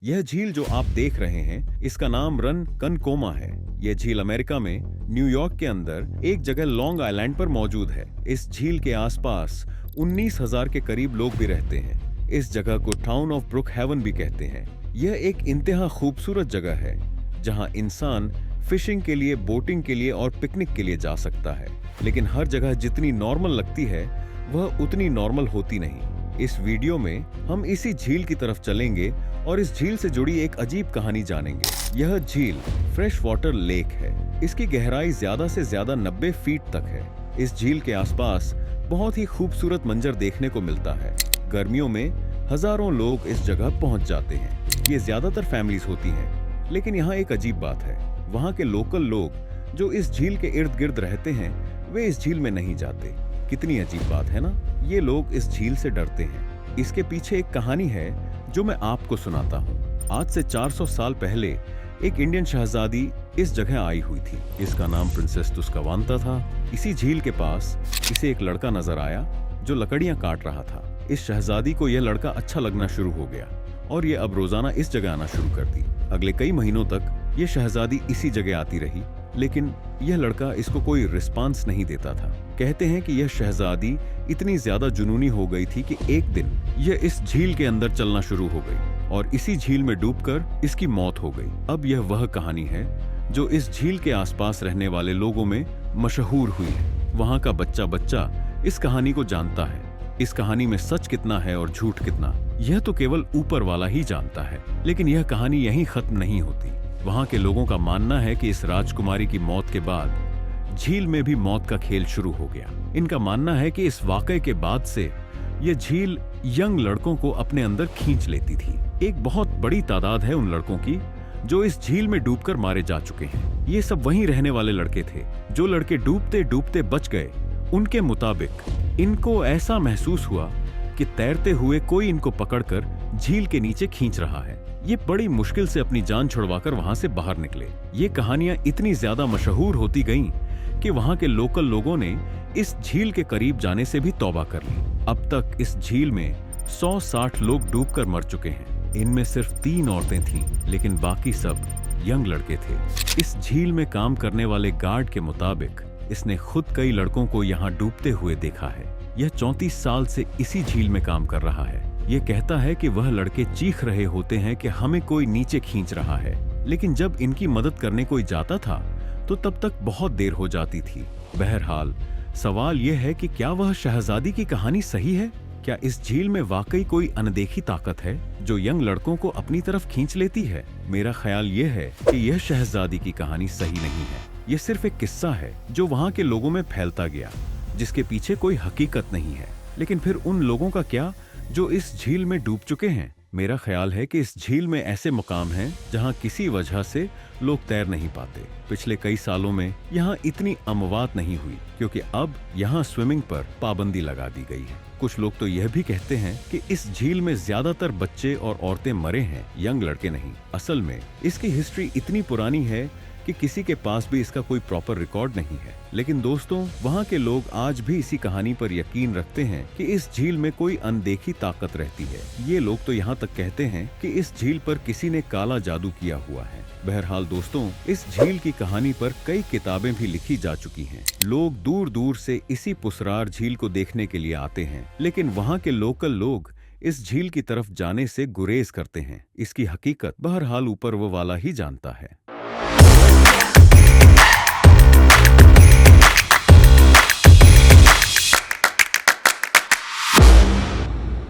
यह झील जो आप देख रहे हैं, इसका नाम रन कनकोमा है। यह झील अमेरिका में न्यूयॉर्क के अंदर एक जगह लॉन्ग आइलैंड पर मौजूद है। इस झील के आसपास 19,000 के करीब लोग भी रहते हैं। इस जगह को टाउन ऑफ ब्रुक हेवन भी कहते हैं। यह एक इंतहा खूबसूरत जगह है जहां इंसान फिशिंग के लिए, बोटिंग के लिए और पिकनिक के लिए जा सकता है। लेकिन हर जगह जितनी नॉर्मल लगती है वह उतनी नॉर्मल होती नहीं। इस वीडियो में हम इसी झील की तरफ चलेंगे और इस झील से जुड़ी एक अजीब कहानी जानेंगे। यह झील फ्रेश वाटर लेक है। इसकी गहराई ज्यादा से ज्यादा 90 फीट तक है। इस झील के आसपास बहुत ही खूबसूरत मंजर देखने को मिलता है। गर्मियों में हजारों लोग इस जगह पहुंच जाते हैं। ये ज्यादातर फैमिलीज होती हैं। लेकिन यहाँ एक अजीब बात है, वहाँ के लोकल लोग जो इस झील के इर्द गिर्द रहते हैं वे इस झील में नहीं जाते। कितनी अजीब बात है ना। ये लोग इस झील से डरते हैं। इसके पीछे एक कहानी है जो मैं आपको सुनाता हूँ। आज से 400 साल पहले एक इंडियन शहजादी इस जगह आई हुई थी। इसका नाम प्रिंसेस तुस्कावांता था। इसी झील के पास इसे एक लड़का नजर आया जो लकड़ियां काट रहा था। इस शहजादी को यह लड़का अच्छा लगना शुरू हो गया और ये अब रोजाना इस जगह आना शुरू कर दी। अगले कई महीनों तक ये शहजादी इसी जगह आती रही, लेकिन यह लड़का इसको कोई रिस्पांस नहीं देता था। कहते हैं कि यह शहजादी इतनी ज्यादा जुनूनी हो गई थी कि एक दिन यह इस झील के अंदर चलना शुरू हो गई और इसी झील में डूबकर इसकी मौत हो गई। अब यह वह कहानी है जो इस झील के आसपास रहने वाले लोगों में मशहूर हुई है। वहाँ का बच्चा बच्चा इस कहानी को जानता है। इस कहानी में सच कितना है और झूठ कितना, यह तो केवल ऊपर वाला ही जानता है। लेकिन यह कहानी यहीं खत्म नहीं होती। वहाँ के लोगों का मानना है कि इस राजकुमारी की मौत के बाद झील में भी मौत का खेल शुरू हो गया। इनका मानना है कि इस वाकये के बाद से यह झील यंग लड़कों को अपने अंदर खींच लेती थी। एक बहुत बड़ी तादाद है उन लड़कों की जो इस झील में डूबकर मारे जा चुके हैं। ये सब वहीं रहने वाले लड़के थे। जो लड़के डूबते डूबते बच गए, उनके मुताबिक इनको ऐसा महसूस हुआ कि तैरते हुए कोई इनको पकड़कर झील के नीचे खींच रहा है। ये बड़ी मुश्किल से अपनी जान छुड़वाकर वहां से बाहर निकले। ये कहानियां इतनी ज्यादा मशहूर होती गईं कि वहां के लोकल लोगों ने इस झील के करीब जाने से भी तौबा कर ली। अब तक इस झील में 160 लोग डूबकर मर चुके हैं। इनमें सिर्फ 3 औरतें थीं, लेकिन बाकी सब यंग लड़के थे। इस झील में काम करने वाले गार्ड के मुताबिक इसने खुद कई लड़कों को यहाँ डूबते हुए देखा है। यह 34 साल से इसी झील में काम कर रहा है। यह कहता है कि वह लड़के चीख रहे होते हैं कि हमें कोई नीचे खींच रहा है, लेकिन जब इनकी मदद करने कोई जाता था तो तब तक बहुत देर हो जाती थी। बहरहाल सवाल यह है कि क्या वह शहजादी की कहानी सही है? क्या इस झील में वाकई कोई अनदेखी ताकत है जो यंग लड़कों को अपनी तरफ खींच लेती है? मेरा ख्याल यह है कि यह शहजादी की कहानी सही नहीं है। यह सिर्फ एक किस्सा है जो वहाँ के लोगों में फैलता गया, जिसके पीछे कोई हकीकत नहीं है। लेकिन फिर उन लोगों का क्या जो इस झील में डूब चुके हैं? मेरा ख्याल है कि इस झील में ऐसे मकाम हैं जहां किसी वजह से लोग तैर नहीं पाते। पिछले कई सालों में यहाँ इतनी अमवात नहीं हुई क्योंकि अब यहाँ स्विमिंग पर पाबंदी लगा दी गई है। कुछ लोग तो यह भी कहते हैं कि इस झील में ज्यादातर बच्चे और औरतें मरे हैं, यंग लड़के नहीं। असल में इसकी हिस्ट्री इतनी पुरानी है कि किसी के पास भी इसका कोई प्रॉपर रिकॉर्ड नहीं है। लेकिन दोस्तों, वहाँ के लोग आज भी इसी कहानी पर यकीन रखते हैं कि इस झील में कोई अनदेखी ताकत रहती है। ये लोग तो यहाँ तक कहते हैं कि इस झील पर किसी ने काला जादू किया हुआ है। बहरहाल दोस्तों, इस झील की कहानी पर कई किताबें भी लिखी जा चुकी हैं। लोग दूर दूर से इसी पुसरार झील को देखने के लिए आते हैं, लेकिन वहाँ के लोकल लोग इस झील की तरफ जाने से गुरेज करते हैं। इसकी हकीकत बहरहाल ऊपर वो वाला ही जानता है।